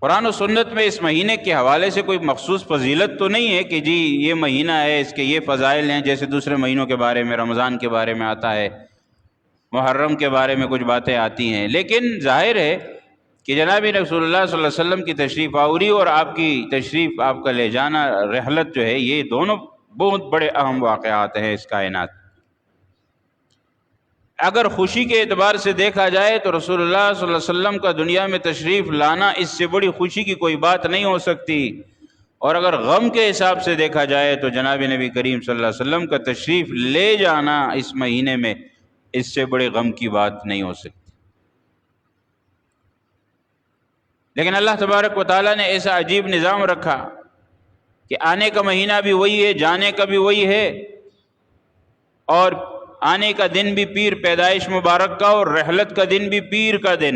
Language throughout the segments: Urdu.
قرآن و سنت میں اس مہینے کے حوالے سے کوئی مخصوص فضیلت تو نہیں ہے کہ جی یہ مہینہ ہے اس کے یہ فضائل ہیں، جیسے دوسرے مہینوں کے بارے میں، رمضان کے بارے میں آتا ہے، محرم کے بارے میں کچھ باتیں آتی ہیں، لیکن ظاہر ہے کہ جناب رسول اللہ صلی اللہ علیہ وسلم کی تشریف آوری اور آپ کی تشریف، آپ کا لے جانا، رحلت جو ہے، یہ دونوں بہت بڑے اہم واقعات ہیں اس کائنات۔ اگر خوشی کے اعتبار سے دیکھا جائے تو رسول اللہ صلی اللہ علیہ وسلم کا دنیا میں تشریف لانا اس سے بڑی خوشی کی کوئی بات نہیں ہو سکتی، اور اگر غم کے حساب سے دیکھا جائے تو جناب نبی کریم صلی اللہ علیہ وسلم کا تشریف لے جانا اس مہینے میں اس سے بڑے غم کی بات نہیں ہو سکتی۔ لیکن اللہ تبارک و تعالیٰ نے ایسا عجیب نظام رکھا کہ آنے کا مہینہ بھی وہی ہے، جانے کا بھی وہی ہے، اور آنے کا دن بھی پیر پیدائش مبارک کا، اور رحلت کا دن بھی پیر کا دن۔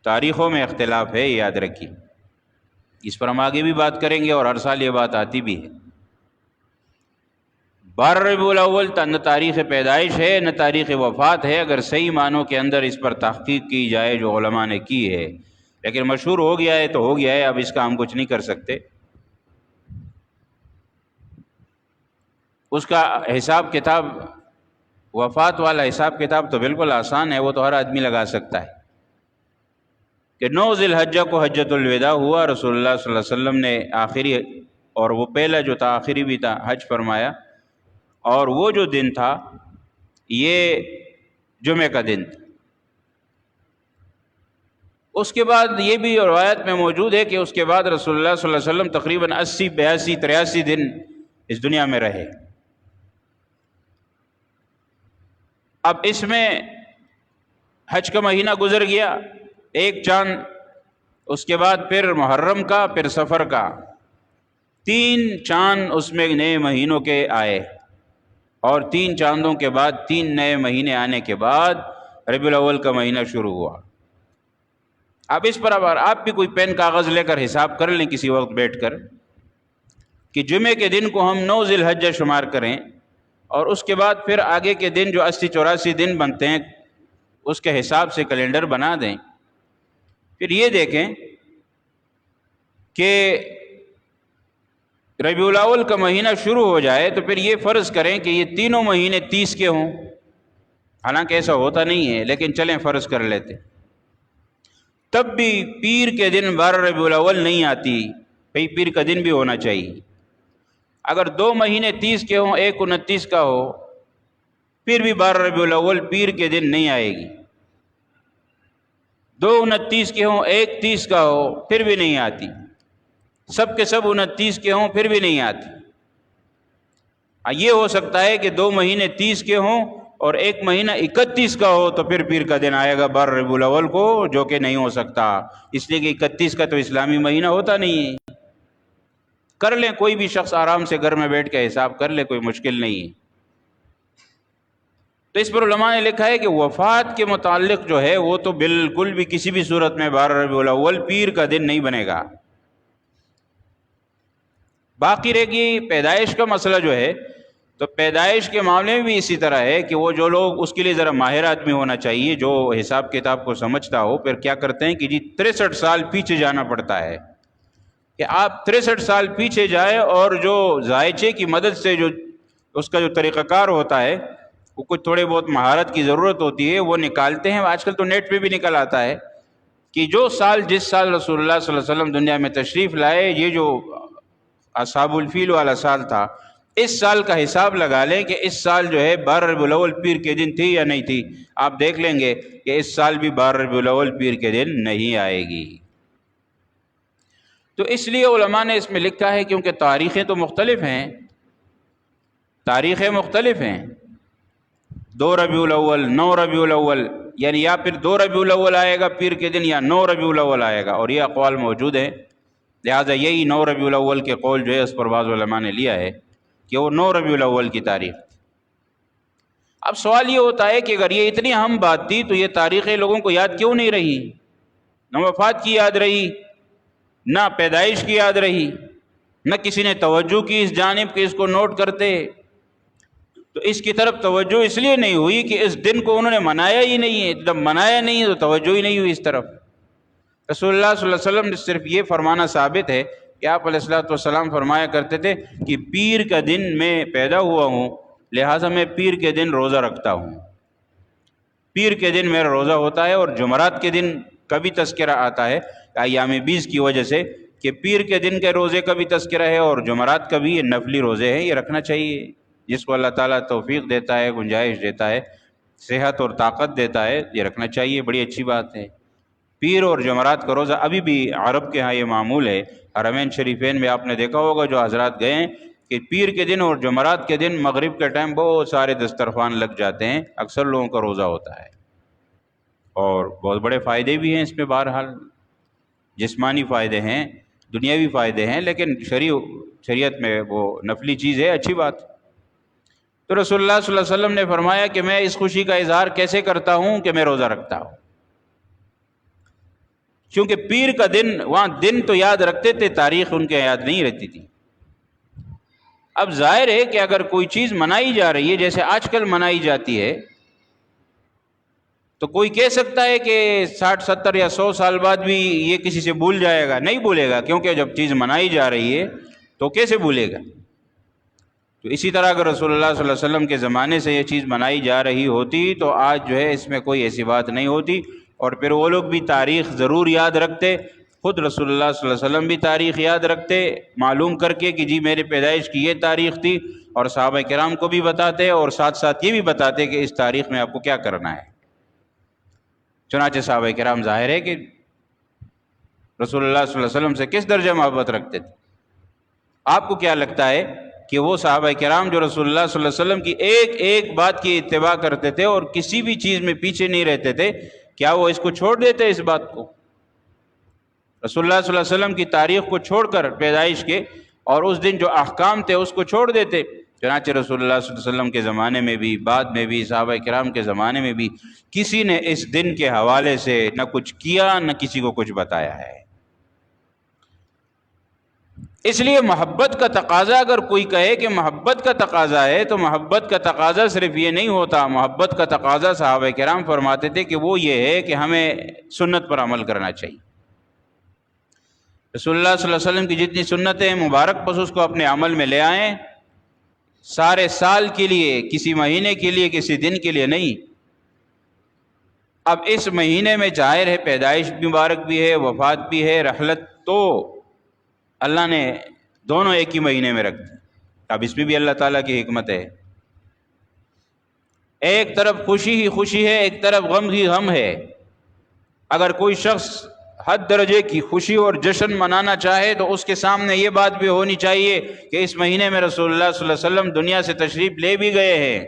تاریخوں میں اختلاف ہے، یاد رکھیے، اس پر ہم آگے بھی بات کریں گے، اور ہر سال یہ بات آتی بھی ہے۔ 12 ربیع الاول نہ تاریخ پیدائش ہے نہ تاریخ وفات ہے، اگر صحیح معنوں کے اندر اس پر تحقیق کی جائے جو علماء نے کی ہے، لیکن مشہور ہو گیا ہے تو ہو گیا ہے، اب اس کا ہم کچھ نہیں کر سکتے۔ اس کا حساب کتاب، وفات والا حساب کتاب تو بالکل آسان ہے، وہ تو ہر آدمی لگا سکتا ہے کہ 9 ذی الحجہ کو حجۃ الوداع ہوا، رسول اللہ صلی اللہ علیہ وسلم نے آخری، اور وہ پہلا جو تھا آخری بھی تھا، حج فرمایا، اور وہ جو دن تھا یہ جمعہ کا دن تھا۔ اس کے بعد یہ بھی روایت میں موجود ہے کہ اس کے بعد رسول اللہ صلی اللہ علیہ وسلم تقریباً 80، 82، 83 دن اس دنیا میں رہے۔ اب اس میں حج کا مہینہ گزر گیا، ایک چاند، اس کے بعد پھر محرم کا، پھر سفر کا، 3 چاند اس میں نئے مہینوں کے آئے، اور 3 چاندوں کے بعد 3 نئے مہینے آنے کے بعد ربیع الاول کا مہینہ شروع ہوا۔ اب اس پر آپ بھی کوئی پین کاغذ لے کر حساب کر لیں کسی وقت بیٹھ کر کہ جمعے کے دن کو ہم 9 ذی الحجہ شمار کریں، اور اس کے بعد پھر آگے کے دن جو 80، 84 دن بنتے ہیں اس کے حساب سے کیلنڈر بنا دیں۔ پھر یہ دیکھیں کہ ربیع الاول کا مہینہ شروع ہو جائے تو پھر یہ فرض کریں کہ یہ تینوں مہینے 30 کے ہوں، حالانکہ ایسا ہوتا نہیں ہے، لیکن چلیں فرض کر لیتے، تب بھی پیر کے دن 12 ربیع الاول نہیں آتی، بھئی پیر کا دن بھی ہونا چاہیے۔ اگر 2 مہینے 30 کے ہوں، ایک 29 کا ہو، پھر بھی 12 ربیع الاول پیر کے دن نہیں آئے گی۔ 2 29 کے ہوں، ایک 30 کا ہو، پھر بھی نہیں آتی۔ سب کے سب 29 کے ہوں، پھر بھی نہیں آتی۔ یہ ہو سکتا ہے کہ 2 مہینے 30 کے ہوں اور ایک مہینہ 31 کا ہو، تو پھر پیر کا دن آئے گا 12 ربیع الاول کو، جو کہ نہیں ہو سکتا، اس لیے کہ 31 کا تو اسلامی مہینہ ہوتا نہیں ہے۔ کر لیں، کوئی بھی شخص آرام سے گھر میں بیٹھ کے حساب کر لے، کوئی مشکل نہیں ہے۔ تو اس پر علماء نے لکھا ہے کہ وفات کے متعلق جو ہے وہ تو بالکل بھی کسی بھی صورت میں 12 ربیع الاول پیر کا دن نہیں بنے گا۔ باقی رہ گئی پیدائش کا مسئلہ جو ہے، تو پیدائش کے معاملے میں بھی اسی طرح ہے کہ وہ جو لوگ، اس کے لیے ذرا ماہر آدمی ہونا چاہیے جو حساب کتاب کو سمجھتا ہو، پھر کیا کرتے ہیں کہ جی 63 سال پیچھے جانا پڑتا ہے، کہ آپ 63 سال پیچھے جائیں، اور جو ذائچے کی مدد سے جو اس کا جو طریقہ کار ہوتا ہے، وہ کچھ تھوڑے بہت مہارت کی ضرورت ہوتی ہے، وہ نکالتے ہیں۔ آج کل تو نیٹ پہ بھی نکل آتا ہے کہ جو سال، جس سال رسول اللہ صلی اللہ علیہ وسلم دنیا میں تشریف لائے، یہ جو اصحاب الفیل والا سال تھا، اس سال کا حساب لگا لیں کہ اس سال جو ہے 12 ربیع الاول پیر کے دن تھی یا نہیں تھی، آپ دیکھ لیں گے کہ اس سال بھی 12 ربیع الاول پیر کے دن نہیں آئے گی۔ تو اس لیے علماء نے اس میں لکھا ہے، کیونکہ تاریخیں تو مختلف ہیں، تاریخیں مختلف ہیں، 2 ربیع الاول، 9 ربیع الاول، یعنی یا پھر 2 ربیع الاول آئے گا پیر کے دن، یا 9 ربیع الاول آئے گا، اور یہ اقوال موجود ہیں۔ لہٰذا یہی 9 ربیع الاول کے قول جو ہے اس پر بعض علماء نے لیا ہے کہ وہ 9 ربیع الاول کی تاریخ تھی۔ اب سوال یہ ہوتا ہے کہ اگر یہ اتنی اہم بات تھی تو یہ تاریخیں لوگوں کو یاد کیوں نہیں رہی؟ نہ وفات کی یاد رہی، نہ پیدائش کی یاد رہی، نہ کسی نے توجہ کی اس جانب کہ اس کو نوٹ کرتے۔ تو اس کی طرف توجہ اس لیے نہیں ہوئی کہ اس دن کو انہوں نے منایا ہی نہیں ہے، جب منایا نہیں ہے تو توجہ ہی نہیں ہوئی اس طرف۔ رسول اللہ صلی اللہ علیہ وسلم نے صرف یہ فرمانا ثابت ہے کہ آپ علیہ الصلوۃ والسلام فرمایا کرتے تھے کہ پیر کا دن میں پیدا ہوا ہوں، لہٰذا میں پیر کے دن روزہ رکھتا ہوں، پیر کے دن میرا روزہ ہوتا ہے۔ اور جمعرات کے دن کا بھی تذکرہ آتا ہے ایام 20 کی وجہ سے کہ پیر کے دن کے روزے کا بھی تذکرہ ہے اور جمعرات کا بھی، یہ نفلی روزے ہیں، یہ رکھنا چاہیے۔ جس کو اللہ تعالیٰ توفیق دیتا ہے، گنجائش دیتا ہے، صحت اور طاقت دیتا ہے، یہ رکھنا چاہیے، بڑی اچھی بات ہے۔ پیر اور جمعرات کا روزہ ابھی بھی عرب کے ہاں یہ معمول ہے۔ حرمین شریفین میں آپ نے دیکھا ہوگا جو حضرات گئے ہیں کہ پیر کے دن اور جمعرات کے دن مغرب کے ٹائم بہت سارے دسترخوان لگ جاتے ہیں، اکثر لوگوں کا روزہ ہوتا ہے، اور بہت بڑے فائدے بھی ہیں اس میں، بہرحال جسمانی فائدے ہیں، دنیاوی فائدے ہیں، لیکن شریعت میں وہ نفلی چیز ہے، اچھی بات۔ تو رسول اللہ صلی اللہ علیہ وسلم نے فرمایا کہ میں اس خوشی کا اظہار کیسے کرتا ہوں کہ میں روزہ رکھتا ہوں، کیونکہ پیر کا دن، وہاں دن تو یاد رکھتے تھے، تاریخ ان کے یاد نہیں رہتی تھی۔ اب ظاہر ہے کہ اگر کوئی چیز منائی جا رہی ہے جیسے آج کل منائی جاتی ہے، تو کوئی کہہ سکتا ہے کہ 60 70 یا 100 سال بعد بھی یہ کسی سے بھول جائے گا، نہیں بھولے گا، کیونکہ جب چیز منائی جا رہی ہے تو کیسے بھولے گا۔ تو اسی طرح اگر رسول اللہ صلی اللہ علیہ وسلم کے زمانے سے یہ چیز منائی جا رہی ہوتی تو آج جو ہے اس میں کوئی ایسی بات نہیں ہوتی، اور پھر وہ لوگ بھی تاریخ ضرور یاد رکھتے، خود رسول اللہ صلی اللہ علیہ وسلم بھی تاریخ یاد رکھتے، معلوم کر کے کہ جی میرے پیدائش کی یہ تاریخ تھی، اور صحابہ کرام کو بھی بتاتے، اور ساتھ ساتھ یہ بھی بتاتے کہ اس تاریخ میں آپ کو کیا کرنا ہے۔ چنانچہ صحابہ کرام ظاہر ہے کہ رسول اللہ صلی اللہ علیہ وسلم سے کس درجہ محبت رکھتے تھے۔ آپ کو کیا لگتا ہے کہ وہ صحابہ کرام جو رسول اللہ صلی اللہ علیہ وسلم کی ایک ایک بات کی اتباع کرتے تھے اور کسی بھی چیز میں پیچھے نہیں رہتے تھے، کیا وہ اس کو چھوڑ دیتے اس بات کو؟ رسول اللہ صلی اللہ علیہ وسلم کی تاریخ کو چھوڑ کر پیدائش کے، اور اس دن جو احکام تھے اس کو چھوڑ دیتے؟ چنانچہ رسول اللہ صلی اللہ علیہ وسلم کے زمانے میں بھی، بعد میں بھی، صحابہ کرام کے زمانے میں بھی کسی نے اس دن کے حوالے سے نہ کچھ کیا نہ کسی کو کچھ بتایا ہے۔ اس لیے محبت کا تقاضا، اگر کوئی کہے کہ محبت کا تقاضا ہے، تو محبت کا تقاضا صرف یہ نہیں ہوتا۔ محبت کا تقاضا صحابہ کرام فرماتے تھے کہ وہ یہ ہے کہ ہمیں سنت پر عمل کرنا چاہیے۔ رسول اللہ صلی اللہ علیہ وسلم کی جتنی سنتیں ہیں مبارک، بس اس کو اپنے عمل میں لے آئیں، سارے سال کے لیے، کسی مہینے کے لیے، کسی دن کے لیے نہیں۔ اب اس مہینے میں ظاہر ہے پیدائش بھی مبارک بھی ہے، وفات بھی ہے، رحلت، تو اللہ نے دونوں ایک ہی مہینے میں رکھ دی۔ اب اس میں بھی اللہ تعالیٰ کی حکمت ہے، ایک طرف خوشی ہی خوشی ہے، ایک طرف غم ہی غم ہے۔ اگر کوئی شخص حد درجے کی خوشی اور جشن منانا چاہے تو اس کے سامنے یہ بات بھی ہونی چاہیے کہ اس مہینے میں رسول اللہ صلی اللہ علیہ وسلم دنیا سے تشریف لے بھی گئے ہیں۔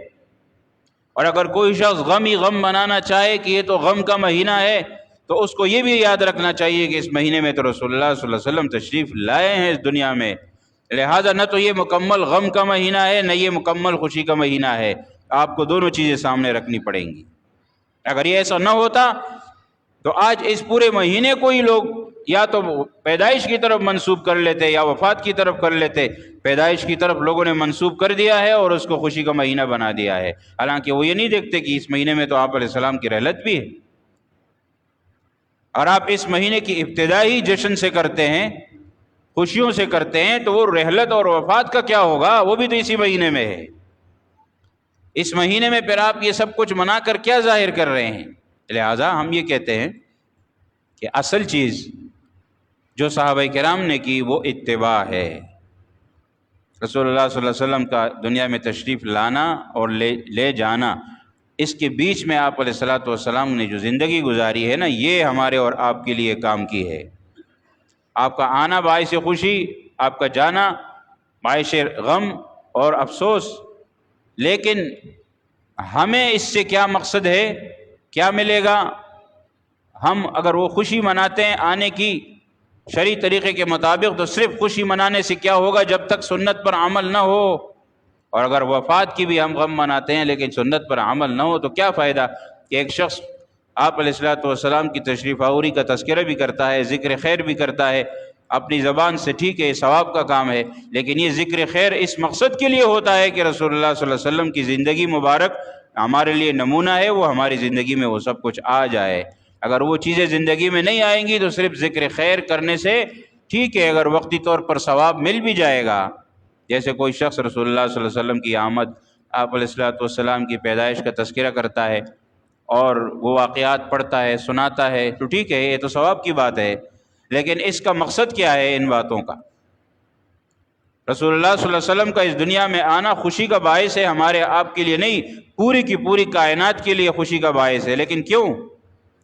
اور اگر کوئی شخص غم ہی غم منانا چاہے کہ یہ تو غم کا مہینہ ہے، تو اس کو یہ بھی یاد رکھنا چاہیے کہ اس مہینے میں تو رسول اللہ صلی اللہ علیہ وسلم تشریف لائے ہیں اس دنیا میں، لہٰذا نہ تو یہ مکمل غم کا مہینہ ہے نہ یہ مکمل خوشی کا مہینہ ہے۔ آپ کو دونوں چیزیں سامنے رکھنی پڑیں گی۔ اگر یہ ایسا نہ ہوتا تو آج اس پورے مہینے کو ہی لوگ یا تو پیدائش کی طرف منسوب کر لیتے یا وفات کی طرف کر لیتے۔ پیدائش کی طرف لوگوں نے منسوب کر دیا ہے اور اس کو خوشی کا مہینہ بنا دیا ہے، حالانکہ وہ یہ نہیں دیکھتے کہ اس مہینے میں تو آپ علیہ السلام کی رحلت بھی ہے، اور آپ اس مہینے کی ابتدائی جشن سے کرتے ہیں، خوشیوں سے کرتے ہیں، تو وہ رحلت اور وفات کا کیا ہوگا؟ وہ بھی تو اسی مہینے میں ہے۔ اس مہینے میں پھر آپ یہ سب کچھ منا کر کیا ظاہر کر رہے ہیں؟ لہٰذا ہم یہ کہتے ہیں کہ اصل چیز جو صحابہ کرام نے کی وہ اتباع ہے۔ رسول اللہ صلی اللہ علیہ وسلم کا دنیا میں تشریف لانا اور لے جانا، اس کے بیچ میں آپ علیہ الصلوۃ والسلام نے جو زندگی گزاری ہے نا، یہ ہمارے اور آپ کے لیے کام کی ہے۔ آپ کا آنا باعث خوشی، آپ کا جانا باعث غم اور افسوس، لیکن ہمیں اس سے کیا مقصد ہے، کیا ملے گا؟ ہم اگر وہ خوشی مناتے ہیں آنے کی شرعی طریقے کے مطابق، تو صرف خوشی منانے سے کیا ہوگا جب تک سنت پر عمل نہ ہو؟ اور اگر وفات کی بھی ہم غم مناتے ہیں لیکن سنت پر عمل نہ ہو تو کیا فائدہ کہ ایک شخص آپ علیہ الصلوۃ والسلام کی تشریف آوری کا تذکرہ بھی کرتا ہے، ذکر خیر بھی کرتا ہے، اپنی زبان سے ٹھیک ہے، ثواب کا کام ہے، لیکن یہ ذکر خیر اس مقصد کے لیے ہوتا ہے کہ رسول اللہ صلی اللہ علیہ وسلم کی زندگی مبارک ہمارے لیے نمونہ ہے، وہ ہماری زندگی میں وہ سب کچھ آ جائے۔ اگر وہ چیزیں زندگی میں نہیں آئیں گی تو صرف ذکر خیر کرنے سے ٹھیک ہے، اگر وقتی طور پر ثواب مل بھی جائے گا، جیسے کوئی شخص رسول اللہ صلی اللہ علیہ وسلم کی آمد، آپ علیہ الصلوۃ والسلام کی پیدائش کا تذکرہ کرتا ہے اور وہ واقعات پڑھتا ہے، سناتا ہے، تو ٹھیک ہے، یہ تو ثواب کی بات ہے، لیکن اس کا مقصد کیا ہے ان باتوں کا؟ رسول اللہ صلی اللہ علیہ وسلم کا اس دنیا میں آنا خوشی کا باعث ہے، ہمارے آپ کے لیے نہیں، پوری کی پوری کائنات کے لیے خوشی کا باعث ہے۔ لیکن کیوں؟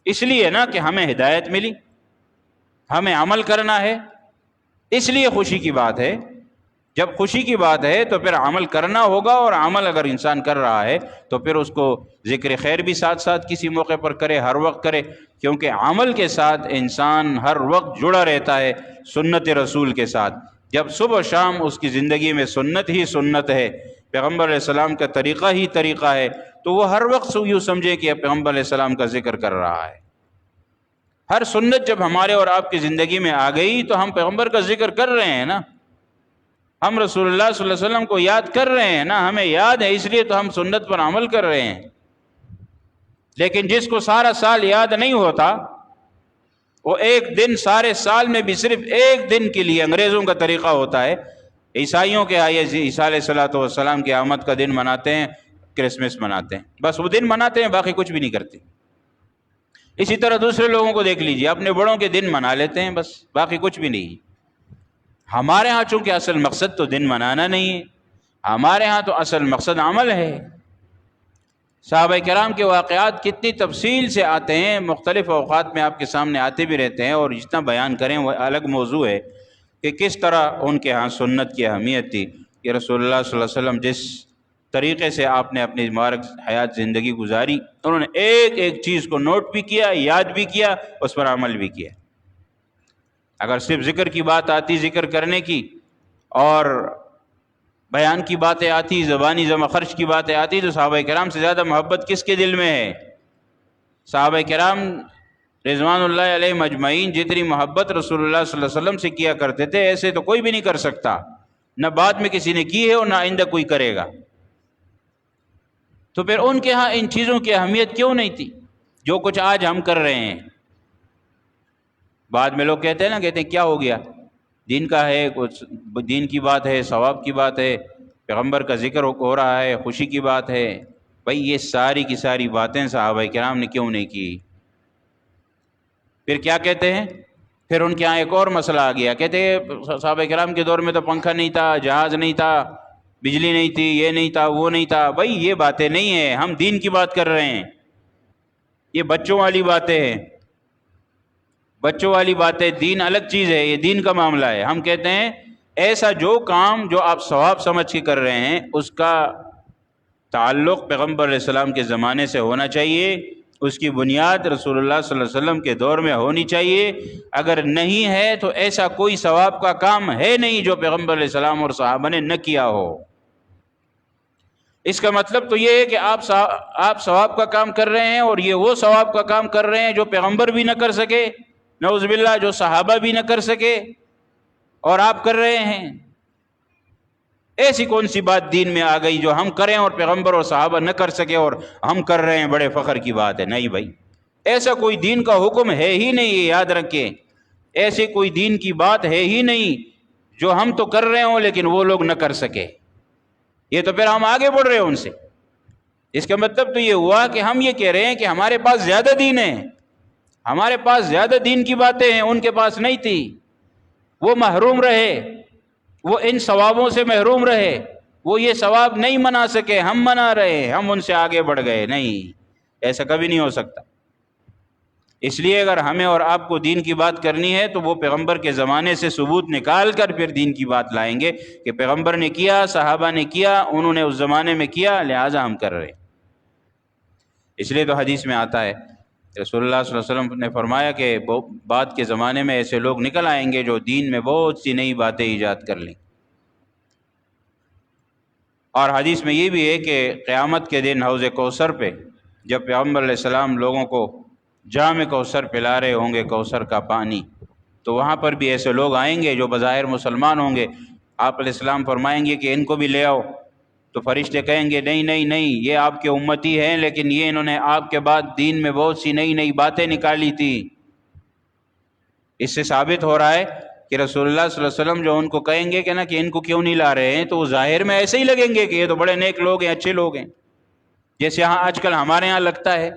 اس لیے نا کہ ہمیں ہدایت ملی، ہمیں عمل کرنا ہے، اس لیے خوشی کی بات ہے۔ جب خوشی کی بات ہے تو پھر عمل کرنا ہوگا، اور عمل اگر انسان کر رہا ہے تو پھر اس کو ذکر خیر بھی ساتھ ساتھ کسی موقع پر کرے، ہر وقت کرے، کیونکہ عمل کے ساتھ انسان ہر وقت جڑا رہتا ہے سنت رسول کے ساتھ۔ جب صبح و شام اس کی زندگی میں سنت ہی سنت ہے، پیغمبر علیہ السلام کا طریقہ ہی طریقہ ہے، تو وہ ہر وقت یوں سمجھے کہ پیغمبر علیہ السلام کا ذکر کر رہا ہے۔ ہر سنت جب ہمارے اور آپ کی زندگی میں آ گئی تو ہم پیغمبر کا ذکر کر رہے ہیں نا، ہم رسول اللہ صلی اللہ علیہ وسلم کو یاد کر رہے ہیں نا، ہمیں یاد ہے اس لیے تو ہم سنت پر عمل کر رہے ہیں۔ لیکن جس کو سارا سال یاد نہیں ہوتا، وہ ایک دن سارے سال میں بھی صرف ایک دن کے لیے، انگریزوں کا طریقہ ہوتا ہے، عیسائیوں کے عیسیٰ علیہ الصلوۃ والسلام کی آمد کا دن مناتے ہیں، کرسمس مناتے ہیں، بس وہ دن مناتے ہیں، باقی کچھ بھی نہیں کرتے۔ اسی طرح دوسرے لوگوں کو دیکھ لیجئے، اپنے بڑوں کے دن منا لیتے ہیں، بس باقی کچھ بھی نہیں۔ ہمارے ہاں چونکہ اصل مقصد تو دن منانا نہیں ہے، ہمارے ہاں تو اصل مقصد عمل ہے۔ صحابہ کرام کے واقعات کتنی تفصیل سے آتے ہیں، مختلف اوقات میں آپ کے سامنے آتے بھی رہتے ہیں، اور جتنا بیان کریں وہ الگ موضوع ہے کہ کس طرح ان کے ہاں سنت کی اہمیت تھی کہ رسول اللہ صلی اللہ علیہ وسلم جس طریقے سے آپ نے اپنی مبارک حیات زندگی گزاری، انہوں نے ایک ایک چیز کو نوٹ بھی کیا، یاد بھی کیا، اس پر عمل بھی کیا۔ اگر صرف ذکر کی بات آتی، ذکر کرنے کی اور بیان کی باتیں آتی، زبانی جمع خرچ کی باتیں آتی، تو صحابہ کرام سے زیادہ محبت کس کے دل میں ہے؟ صحابہ کرام رضوان اللہ علیہ مجمعین جتنی محبت رسول اللہ صلی اللہ علیہ وسلم سے کیا کرتے تھے، ایسے تو کوئی بھی نہیں کر سکتا، نہ بعد میں کسی نے کی ہے اور نہ آئندہ کوئی کرے گا۔ تو پھر ان کے ہاں ان چیزوں کی اہمیت کیوں نہیں تھی جو کچھ آج ہم کر رہے ہیں؟ بعد میں لوگ کہتے ہیں نا، کہتے ہیں کیا ہو گیا، دین کا ہے، کچھ دین کی بات ہے، ثواب کی بات ہے، پیغمبر کا ذکر ہو رہا ہے، خوشی کی بات ہے۔ بھائی یہ ساری کی ساری باتیں صحابہ کرام نے کیوں نہیں کی؟ پھر کیا کہتے ہیں؟ پھر ان کے ہاں ایک اور مسئلہ آ گیا، کہتے ہیں صحابہ کرام کے دور میں تو پنکھا نہیں تھا، جہاز نہیں تھا، بجلی نہیں تھی، یہ نہیں تھا، وہ نہیں تھا۔ بھائی یہ باتیں نہیں ہیں، ہم دین کی بات کر رہے ہیں، یہ بچوں والی باتیں ہیں، بچوں والی باتیں، دین الگ چیز ہے، یہ دین کا معاملہ ہے۔ ہم کہتے ہیں ایسا جو کام جو آپ ثواب سمجھ کے کر رہے ہیں، اس کا تعلق پیغمبر علیہ السلام کے زمانے سے ہونا چاہیے، اس کی بنیاد رسول اللہ صلی اللہ علیہ وسلم کے دور میں ہونی چاہیے۔ اگر نہیں ہے تو ایسا کوئی ثواب کا کام ہے نہیں جو پیغمبر علیہ السلام اور صحابہ نے نہ کیا ہو۔ اس کا مطلب تو یہ ہے کہ آپ ثواب کا کام کر رہے ہیں، اور یہ وہ ثواب کا کام کر رہے ہیں جو پیغمبر بھی نہ کر سکے، نعوذ باللہ، جو صحابہ بھی نہ کر سکے، اور آپ کر رہے ہیں۔ ایسی کون سی بات دین میں آ گئی جو ہم کریں اور پیغمبر اور صحابہ نہ کر سکے اور ہم کر رہے ہیں؟ بڑے فخر کی بات ہے۔ نہیں بھائی، ایسا کوئی دین کا حکم ہے ہی نہیں، یہ یاد رکھیں، ایسی کوئی دین کی بات ہے ہی نہیں جو ہم تو کر رہے ہوں لیکن وہ لوگ نہ کر سکے۔ یہ تو پھر ہم آگے بڑھ رہے ہیں ان سے۔ اس کا مطلب تو یہ ہوا کہ ہم یہ کہہ رہے ہیں کہ ہمارے پاس زیادہ دین ہے، ہمارے پاس زیادہ دین کی باتیں ہیں، ان کے پاس نہیں تھی، وہ محروم رہے، وہ ان ثوابوں سے محروم رہے، وہ یہ ثواب نہیں منا سکے، ہم منا رہے ہیں، ہم ان سے آگے بڑھ گئے۔ نہیں، ایسا کبھی نہیں ہو سکتا۔ اس لیے اگر ہمیں اور آپ کو دین کی بات کرنی ہے تو وہ پیغمبر کے زمانے سے ثبوت نکال کر پھر دین کی بات لائیں گے کہ پیغمبر نے کیا، صحابہ نے کیا، انہوں نے اس زمانے میں کیا، لہٰذا ہم کر رہے ہیں۔ اس لیے تو حدیث میں آتا ہے، رسول اللہ صلی اللہ علیہ وسلم نے فرمایا کہ بعد کے زمانے میں ایسے لوگ نکل آئیں گے جو دین میں بہت سی نئی باتیں ایجاد کر لیں۔ اور حدیث میں یہ بھی ہے کہ قیامت کے دن حوض کوثر پہ جب پیغمبر علیہ السلام لوگوں کو جام کوثر پلا رہے ہوں گے، کوثر کا پانی، تو وہاں پر بھی ایسے لوگ آئیں گے جو بظاہر مسلمان ہوں گے، آپ علیہ السلام فرمائیں گے کہ ان کو بھی لے آؤ، تو فرشتے کہیں گے نہیں نہیں نہیں، یہ آپ کے امتی ہیں، لیکن یہ انہوں نے آپ کے بعد دین میں بہت سی نئی نئی باتیں نکالی تھی۔ اس سے ثابت ہو رہا ہے کہ رسول اللہ صلی اللہ علیہ وسلم جو ان کو کہیں گے کہ نا کہ ان کو کیوں نہیں لا رہے ہیں، تو وہ ظاہر میں ایسے ہی لگیں گے کہ یہ تو بڑے نیک لوگ ہیں، اچھے لوگ ہیں، جیسے یہاں آج کل ہمارے یہاں لگتا ہے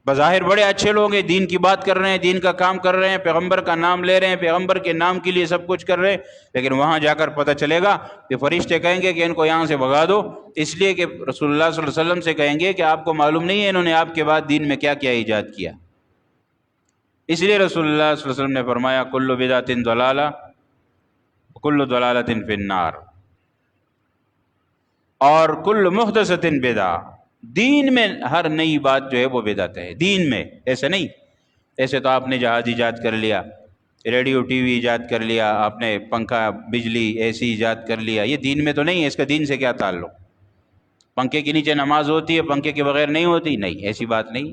بظاہر بڑے اچھے لوگ ہیں، دین کی بات کر رہے ہیں، دین کا کام کر رہے ہیں، پیغمبر کا نام لے رہے ہیں، پیغمبر کے نام کے لیے سب کچھ کر رہے ہیں، لیکن وہاں جا کر پتہ چلے گا کہ فرشتے کہیں گے کہ ان کو یہاں سے بھگا دو، اس لیے کہ رسول اللہ صلی اللہ علیہ وسلم سے کہیں گے کہ آپ کو معلوم نہیں ہے انہوں نے آپ کے بعد دین میں کیا کیا ایجاد کیا۔ اس لیے رسول اللہ صلی اللہ علیہ وسلم نے فرمایا کل بدعۃ ضلالہ کل ضلالۃ فی النار، اور کل محدثۃ بدعہ، دین میں ہر نئی بات جو ہے وہ بدعت ہے، دین میں، ایسے نہیں، ایسے تو آپ نے جہاز ایجاد کر لیا، ریڈیو ٹی وی ایجاد کر لیا، آپ نے پنکھا بجلی اے سی ایجاد کر لیا، یہ دین میں تو نہیں ہے، اس کا دین سے کیا تعلق؟ پنکھے کے نیچے نماز ہوتی ہے، پنکھے کے بغیر نہیں ہوتی؟ نہیں، ایسی بات نہیں۔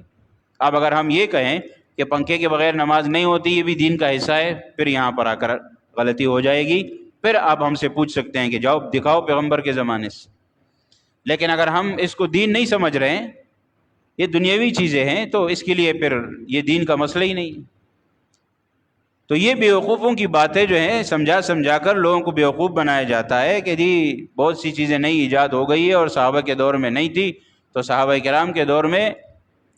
اب اگر ہم یہ کہیں کہ پنکھے کے بغیر نماز نہیں ہوتی، یہ بھی دین کا حصہ ہے، پھر یہاں پر آ کر غلطی ہو جائے گی، پھر آپ ہم سے پوچھ سکتے ہیں کہ جاؤ دکھاؤ پیغمبر کے زمانے سے۔ لیکن اگر ہم اس کو دین نہیں سمجھ رہے ہیں، یہ دنیاوی چیزیں ہیں، تو اس کے لیے پھر یہ دین کا مسئلہ ہی نہیں۔ تو یہ بیوقوفوں کی باتیں جو ہیں سمجھا سمجھا کر لوگوں کو بیوقوف بنایا جاتا ہے کہ جی بہت سی چیزیں نئی ایجاد ہو گئی ہے اور صحابہ کے دور میں نہیں تھی، تو صحابہ کرام کے دور میں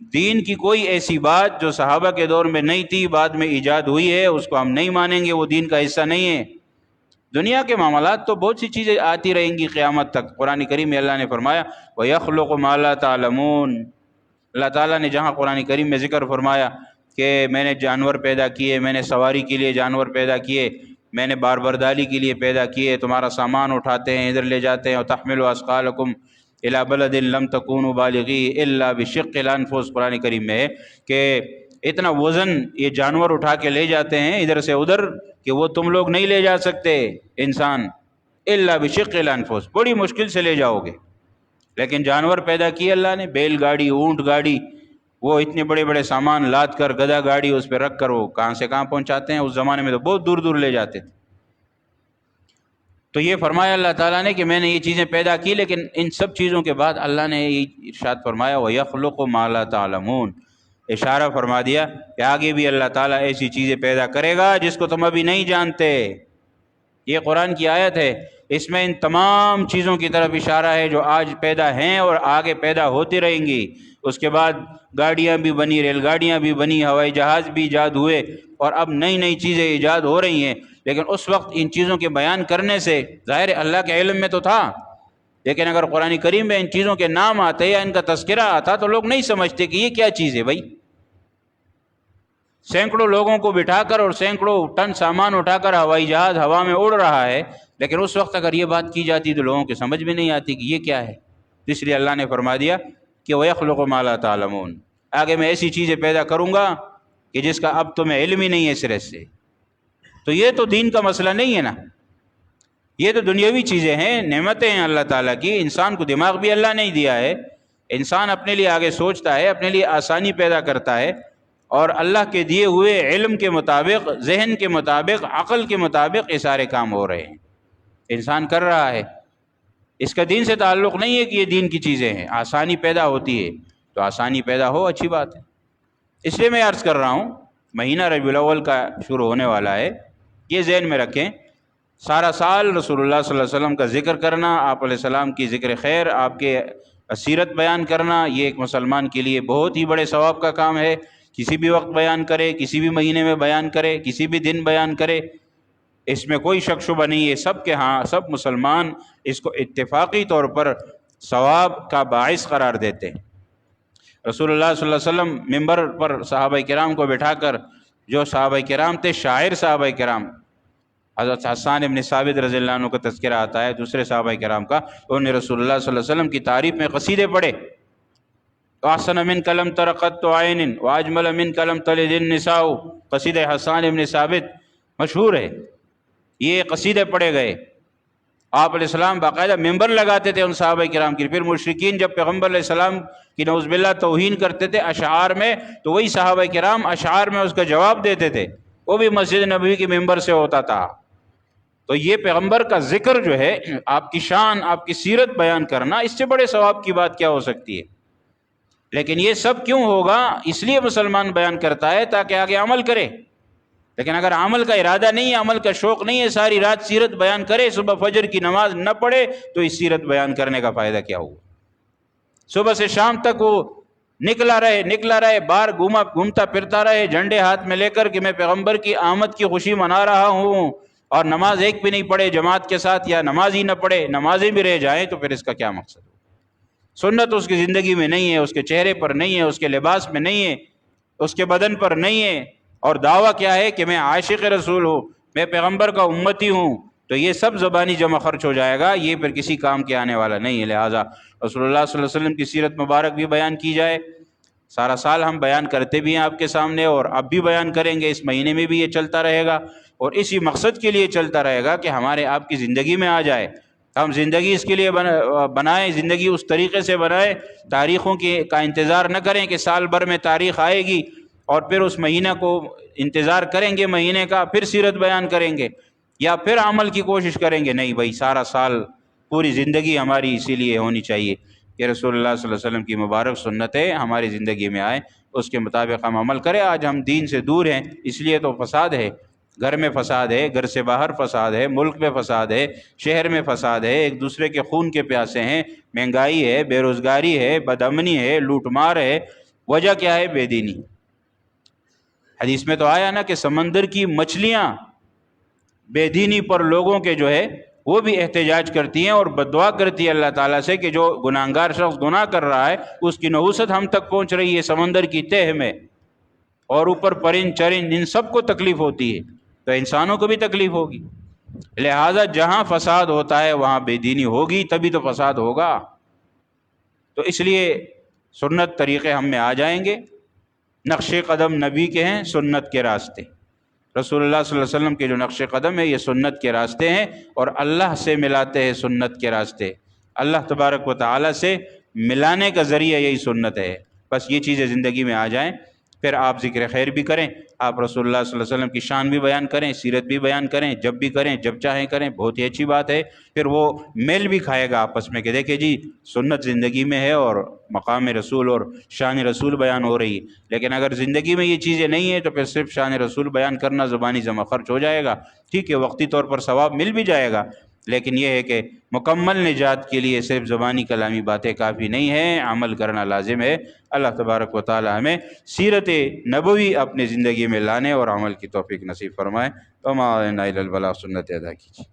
دین کی کوئی ایسی بات جو صحابہ کے دور میں نہیں تھی بعد میں ایجاد ہوئی ہے اس کو ہم نہیں مانیں گے، وہ دین کا حصہ نہیں ہے۔ دنیا کے معاملات تو بہت سی چیزیں آتی رہیں گی قیامت تک۔ قرآن کریم میں اللہ نے فرمایا وَيَخْلُقُ مَا لَا تَعْلَمُونَ، اللہ تعالیٰ نے جہاں قرآن کریم میں ذکر فرمایا کہ میں نے جانور پیدا کیے، میں نے سواری کے لیے جانور پیدا کیے، میں نے بار برداری کے لیے پیدا کیے، تمہارا سامان اٹھاتے ہیں ادھر لے جاتے ہیں، وَتَحْمِلُ أَثْقَالَكُمْ إِلَىٰ بَلَدٍ لَمْ تَكُونُوا بَالِغِيهِ إِلَّا بِشِقِّ الْأَنفُسِ، قرآن کریم میں ہے کہ اتنا وزن یہ جانور اٹھا کے لے جاتے ہیں ادھر سے ادھر کہ وہ تم لوگ نہیں لے جا سکتے انسان، إِلَّا بِشِقِّ الْأَنفُسِ، بڑی مشکل سے لے جاؤ گے۔ لیکن جانور پیدا کیے اللہ نے، بیل گاڑی، اونٹ گاڑی، وہ اتنے بڑے بڑے سامان لاد کر، گدھا گاڑی اس پہ رکھ کر وہ کہاں سے کہاں پہنچاتے ہیں، اس زمانے میں تو بہت دور دور لے جاتے تھے۔ تو یہ فرمایا اللہ تعالیٰ نے کہ میں نے یہ چیزیں پیدا کی، لیکن ان سب چیزوں کے بعد اللہ نے یہ ارشاد فرمایا وَيَخْلُقُ مَا لَا تَعْلَمُونَ، اشارہ فرما دیا کہ آگے بھی اللہ تعالیٰ ایسی چیزیں پیدا کرے گا جس کو تم ابھی نہیں جانتے۔ یہ قرآن کی آیت ہے، اس میں ان تمام چیزوں کی طرف اشارہ ہے جو آج پیدا ہیں اور آگے پیدا ہوتی رہیں گی۔ اس کے بعد گاڑیاں بھی بنی، ریل گاڑیاں بھی بنی، ہوائی جہاز بھی ایجاد ہوئے، اور اب نئی نئی چیزیں ایجاد ہو رہی ہیں، لیکن اس وقت ان چیزوں کے بیان کرنے سے ظاہر اللہ کے علم میں تو تھا، لیکن اگر قرآن کریم میں ان چیزوں کے نام آتے یا ان کا تذکرہ آتا تو لوگ نہیں سمجھتے کہ یہ کیا چیز ہے بھائی۔ سینکڑوں لوگوں کو بٹھا کر اور سینکڑوں ٹن سامان اٹھا کر ہوائی جہاز ہوا میں اڑ رہا ہے، لیکن اس وقت اگر یہ بات کی جاتی تو لوگوں کے سمجھ میں نہیں آتی کہ یہ کیا ہے۔ اس لیے اللہ نے فرما دیا کہ وَيَخْلُقُ مَا لَا تَعْلَمُونَ، آگے میں ایسی چیزیں پیدا کروں گا کہ جس کا اب تمہیں علم ہی نہیں ہے سرے سے۔ تو یہ تو دین کا مسئلہ نہیں ہے نا، یہ تو دنیاوی چیزیں ہیں، نعمتیں ہیں اللہ تعالیٰ کی۔ انسان کو دماغ بھی اللہ نے ہی دیا ہے، انسان اپنے لیے آگے سوچتا ہے، اپنے لیے آسانی پیدا کرتا ہے، اور اللہ کے دیے ہوئے علم کے مطابق، ذہن کے مطابق، عقل کے مطابق یہ سارے کام ہو رہے ہیں، انسان کر رہا ہے۔ اس کا دین سے تعلق نہیں ہے کہ یہ دین کی چیزیں ہیں، آسانی پیدا ہوتی ہے تو آسانی پیدا ہو، اچھی بات ہے۔ اس لیے میں عرض کر رہا ہوں مہینہ ربیع الاول کا شروع ہونے والا ہے، یہ ذہن میں رکھیں، سارا سال رسول اللہ صلی اللہ علیہ وسلم کا ذکر کرنا، آپ علیہ السلام کی ذکر خیر، آپ کے سیرت بیان کرنا، یہ ایک مسلمان کے لیے بہت ہی بڑے ثواب کا کام ہے۔ کسی بھی وقت بیان کرے، کسی بھی مہینے میں بیان کرے، کسی بھی دن بیان کرے، اس میں کوئی شک شبہ نہیں ہے، سب کے ہاں سب مسلمان اس کو اتفاقی طور پر ثواب کا باعث قرار دیتے ہیں۔ رسول اللہ صلی اللہ علیہ وسلم ممبر پر صحابہ کرام کو بٹھا کر، جو صحابہ کرام تھے شاعر صحابہ کرام، حضرت حسان ابن ثابت رضی اللہ عنہ کا تذکرہ آتا ہے، دوسرے صحابہ کرام کا، انہوں نے رسول اللہ صلی اللہ علیہ وسلم کی تعریف میں قصیدے پڑھے، احسن من کلم ترقت عین واجمل من کلم تلد النساء، قصیدہ حسان ابن ثابت مشہور ہے، یہ قصیدے پڑھے گئے۔ آپ علیہ السلام باقاعدہ ممبر لگاتے تھے ان صحابہ کرام کی، پھر مشرکین جب پیغمبر علیہ السلام کی نعوذ باللہ توہین کرتے تھے اشعار میں، تو وہی صحابہ کرام اشعار میں اس کا جواب دیتے تھے وہ بھی مسجد نبوی کے ممبر سے ہوتا تھا۔ تو یہ پیغمبر کا ذکر جو ہے، آپ کی شان، آپ کی سیرت بیان کرنا، اس سے بڑے ثواب کی بات کیا ہو سکتی ہے؟ لیکن یہ سب کیوں ہوگا؟ اس لیے مسلمان بیان کرتا ہے تاکہ آگے عمل کرے۔ لیکن اگر عمل کا ارادہ نہیں ہے، عمل کا شوق نہیں ہے، ساری رات سیرت بیان کرے، صبح فجر کی نماز نہ پڑھے، تو اس سیرت بیان کرنے کا فائدہ کیا ہوا؟ صبح سے شام تک وہ نکلا رہے باہر، گھومتا پھرتا رہے جھنڈے ہاتھ میں لے کر کہ میں پیغمبر کی آمد کی خوشی منا رہا ہوں، اور نماز ایک بھی نہیں پڑھے جماعت کے ساتھ، یا نماز ہی نہ پڑھے، نمازیں بھی رہ جائیں، تو پھر اس کا کیا مقصد ہو؟ سنت اس کی زندگی میں نہیں ہے، اس کے چہرے پر نہیں ہے، اس کے لباس میں نہیں ہے، اس کے بدن پر نہیں ہے، اور دعویٰ کیا ہے کہ میں عاشق رسول ہوں، میں پیغمبر کا امتی ہوں، تو یہ سب زبانی جمع خرچ ہو جائے گا، یہ پھر کسی کام کے آنے والا نہیں ہے۔ لہٰذا رسول اللہ صلی اللہ علیہ وسلم کی سیرت مبارک بھی بیان کی جائے۔ سارا سال ہم بیان کرتے بھی ہیں آپ کے سامنے، اور اب بھی بیان کریں گے، اس مہینے میں بھی یہ چلتا رہے گا، اور اسی مقصد کے لیے چلتا رہے گا کہ ہمارے آپ کی زندگی میں آ جائے، ہم زندگی اس کے لیے بنائیں، زندگی اس طریقے سے بنائیں، تاریخوں کا انتظار نہ کریں کہ سال بھر میں تاریخ آئے گی اور پھر اس مہینہ کو انتظار کریں گے، مہینے کا پھر سیرت بیان کریں گے یا پھر عمل کی کوشش کریں گے۔ نہیں بھائی، سارا سال پوری زندگی ہماری اسی لیے ہونی چاہیے کہ رسول اللہ صلی اللہ علیہ وسلم کی مبارک سنتیں ہماری زندگی میں آئیں، اس کے مطابق ہم عمل کریں۔ آج ہم دین سے دور ہیں، اس لیے تو فساد ہے، گھر میں فساد ہے، گھر سے باہر فساد ہے، ملک میں فساد ہے، شہر میں فساد ہے، ایک دوسرے کے خون کے پیاسے ہیں، مہنگائی ہے، بے روزگاری ہے، بد امنی ہے، لوٹ مار ہے۔ وجہ کیا ہے؟ بے دینی۔ حدیث میں تو آیا نا کہ سمندر کی مچھلیاں بے دینی پر لوگوں کے جو ہے وہ بھی احتجاج کرتی ہیں اور بددعا کرتی ہے اللہ تعالیٰ سے کہ جو گناہگار شخص گناہ کر رہا ہے اس کی نحوست ہم تک پہنچ رہی ہے سمندر کی تہہ میں، اور اوپر پرند چرند ان سب کو تکلیف ہوتی ہے، تو انسانوں کو بھی تکلیف ہوگی۔ لہٰذا جہاں فساد ہوتا ہے وہاں بے دینی ہوگی، تبھی تو فساد ہوگا۔ تو اس لیے سنت طریقے ہم میں آ جائیں گے، نقش قدم نبی کے ہیں، سنت کے راستے، رسول اللہ صلی اللہ علیہ وسلم کے جو نقش قدم ہے یہ سنت کے راستے ہیں، اور اللہ سے ملاتے ہیں سنت کے راستے، اللہ تبارک و تعالیٰ سے ملانے کا ذریعہ یہی سنت ہے۔ بس یہ چیزیں زندگی میں آ جائیں، پھر آپ ذکر خیر بھی کریں، آپ رسول اللہ صلی اللہ علیہ وسلم کی شان بھی بیان کریں، سیرت بھی بیان کریں، جب بھی کریں، جب چاہیں کریں، بہت ہی اچھی بات ہے۔ پھر وہ میل بھی کھائے گا آپس میں کہ دیکھیں جی سنت زندگی میں ہے اور مقام رسول اور شان رسول بیان ہو رہی ہے۔ لیکن اگر زندگی میں یہ چیزیں نہیں ہیں تو پھر صرف شان رسول بیان کرنا زبانی جمع خرچ ہو جائے گا، ٹھیک ہے، وقتی طور پر ثواب مل بھی جائے گا، لیکن یہ ہے کہ مکمل نجات کے لیے صرف زبانی کلامی باتیں کافی نہیں ہیں، عمل کرنا لازم ہے۔ اللہ تبارک و تعالی ہمیں سیرت نبوی اپنی زندگی میں لانے اور عمل کی توفیق نصیب فرمائے۔ وما علینا الا البلاغ، سنت ادا کیجیے۔